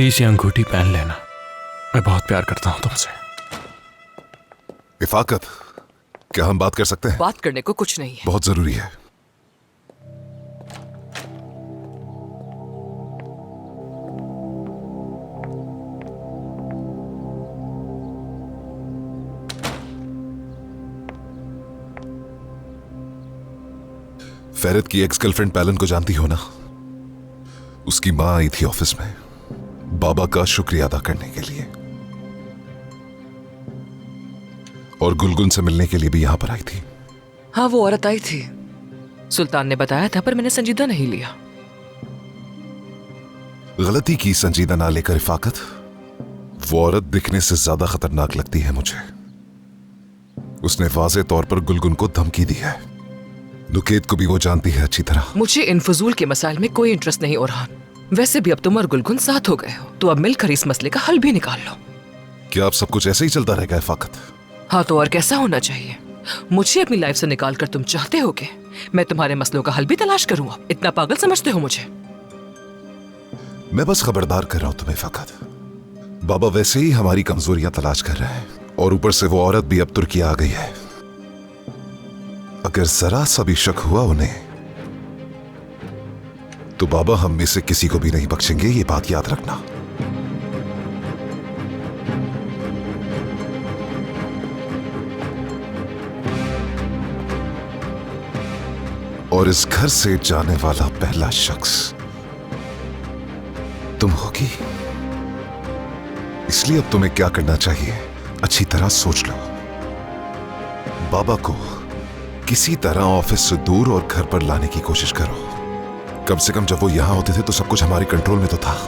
Please ये अंगूठी पहन लेना, मैं बहुत प्यार करता हूं तुमसे। इफाकत, क्या हम बात कर सकते हैं? बात करने को कुछ नहीं है। बहुत जरूरी है। फेरित की एक्स गर्लफ्रेंड पैलन को जानती हो ना? उसकी मां आई थी ऑफिस में बाबा का शुक्रिया अदा करने के लिए, और गुलगुन से मिलने के लिए भी यहां पर आई थी। हाँ, वो औरत आई थी, सुल्तान ने बताया था, पर मैंने संजीदा नहीं लिया। गलती की संजीदा ना लेकर इफाकत, वो औरत दिखने से ज्यादा खतरनाक लगती है मुझे। उसने वाज़े तौर पर गुलगुन को धमकी दी है। नुकेत को भी वो जानती है अच्छी तरह। मुझे इन फजूल के मसाइल में कोई इंटरेस्ट नहीं ओरहान। वैसे भी अब तुम और गुलगुन साथ हो गए हो, तो अब मिलकर इस मसले का हल भी निकाल लो। क्या अब सब कुछ ऐसे ही चलता रहेगा इफाकत? हाँ, तो और कैसा होना चाहिए? मुझे अपनी लाइफ से निकाल कर तुम चाहते हो कि मैं तुम्हारे मसलों का हल भी तलाश करूंगा? इतना पागल समझते हो मुझे? मैं बस खबरदार कर रहा हूं तुम्हें इफाकत। बाबा वैसे ही हमारी कमजोरियां तलाश कर रहे हैं, और ऊपर से वो औरत भी अब तुर्की आ गई है। अगर जरा सा भी शक हुआ उन्हें, तो बाबा हम में से किसी को भी नहीं बख्शेंगे, ये बात याद रखना। और इस घर से जाने वाला पहला शख्स तुम होगी। इसलिए अब तुम्हें क्या करना चाहिए, अच्छी तरह सोच लो। बाबा को किसी तरह ऑफिस से दूर और घर पर लाने की कोशिश करो। कम से कम जब वो यहां होते थे तो सब कुछ हमारे कंट्रोल में तो था।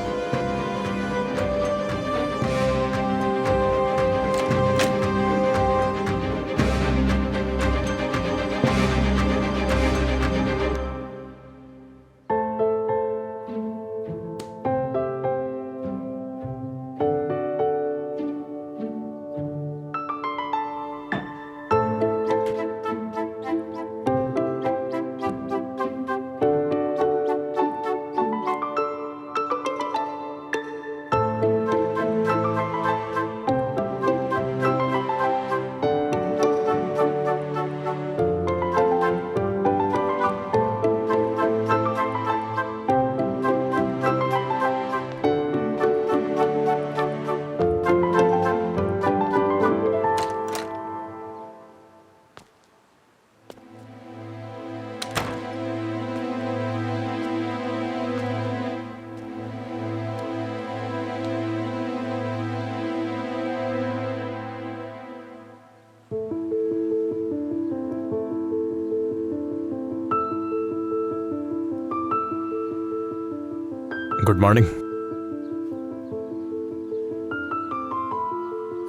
Good morning.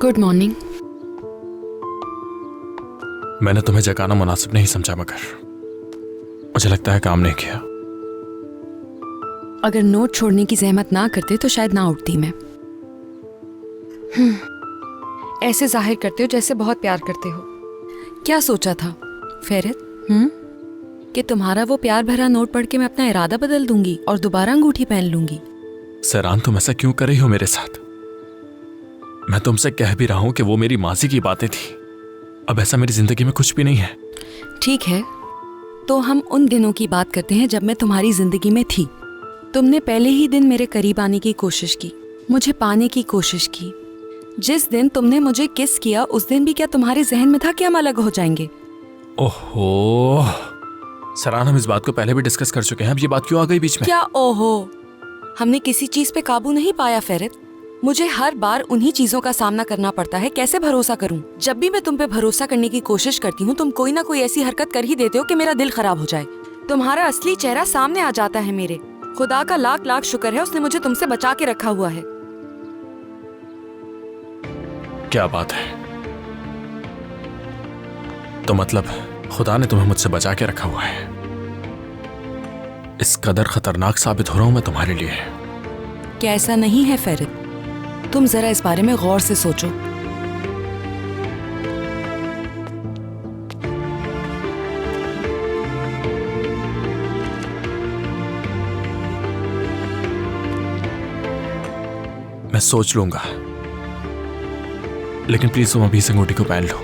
Good morning. मैंने तुम्हें जगाना मुनासिब नहीं समझा, मगर मुझे लगता है काम नहीं किया। अगर नोट छोड़ने की जहमत ना करते तो शायद ना उठती मैं। ऐसे जाहिर करते हो जैसे बहुत प्यार करते हो। क्या सोचा था फेरित? कि तुम्हारा वो प्यार भरा नोट पढ़ के मैं अपना इरादा बदल दूंगी और दोबारा अंगूठी पहन लूंगी? सरान, तुम ऐसा क्यों कर रही हो मेरे साथ? मैं तुमसे कह भी रहा हूं कि वो मेरी माजी की बातें थी। अब ऐसा मेरी जिंदगी में कुछ भी नहीं है। ठीक है, तो हम उन दिनों की बात करते हैं जब मैं तुम्हारी जिंदगी में थी। तुमने पहले ही दिन मेरे करीब आने की कोशिश की, मुझे पाने की कोशिश की। जिस दिन तुमने मुझे किस किया उस दिन भी क्या तुम्हारे जहन में था कि हम अलग हो जाएंगे? ओहो सरान, हम इस बात को पहले भी डिस्कस कर चुके हैं, अब ये बात क्यों आ गई बीच में? क्या ओहो? हमने किसी चीज पे काबू नहीं पाया फेरित। मुझे हर बार उन्हीं चीजों का सामना करना पड़ता है। कैसे भरोसा करूं? जब भी मैं तुम पे भरोसा करने की कोशिश करती हूँ, तुम कोई ना कोई ऐसी हरकत कर ही देते हो कि मेरा दिल खराब हो जाए। तुम्हारा असली चेहरा सामने आ जाता है मेरे। खुदा का लाख लाख शुक्र है, उसने मुझे तुमसे बचा के रखा हुआ है। क्या बात है? तो मतलब खुदा ने तुम्हें मुझसे बचा के रखा हुआ है। इस कदर खतरनाक साबित हो रहा हूं मैं तुम्हारे लिए। क्या ऐसा नहीं है फेरित? तुम जरा इस बारे में गौर से सोचो। मैं सोच लूंगा, लेकिन प्लीज तुम अभी से अंगूठी को पहन लो।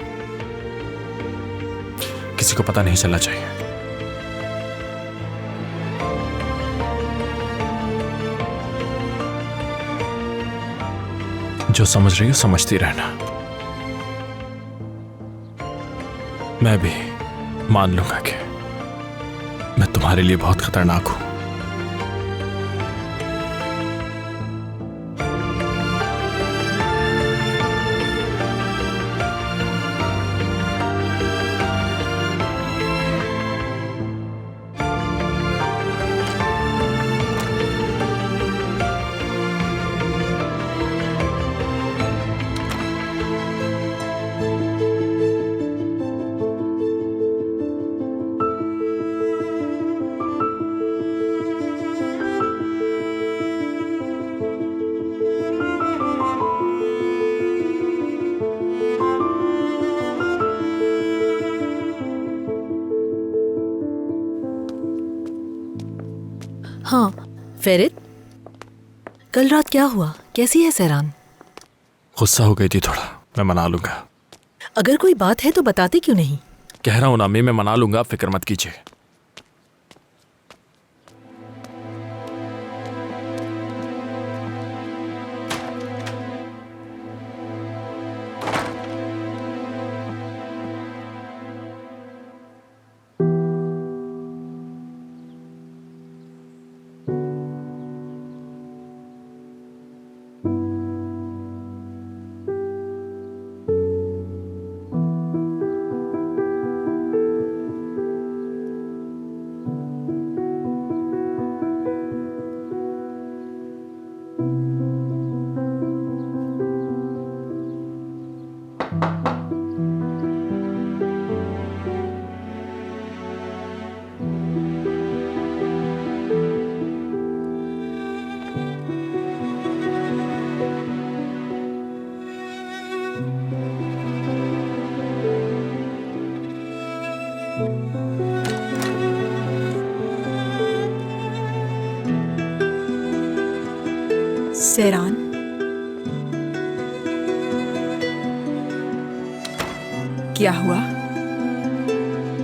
किसी को पता नहीं चलना चाहिए। जो समझ रही हो समझती रहना। मैं भी मान लूंगा कि मैं तुम्हारे लिए बहुत खतरनाक हूं। हाँ फेरित, कल रात क्या हुआ? कैसी है सहरान? गुस्सा हो गई थी थोड़ा, मैं मना लूंगा। अगर कोई बात है तो बताती क्यों नहीं? कह रहा हूं ना मैं मना लूंगा, फिक्र मत कीजिए। सहरान, क्या हुआ?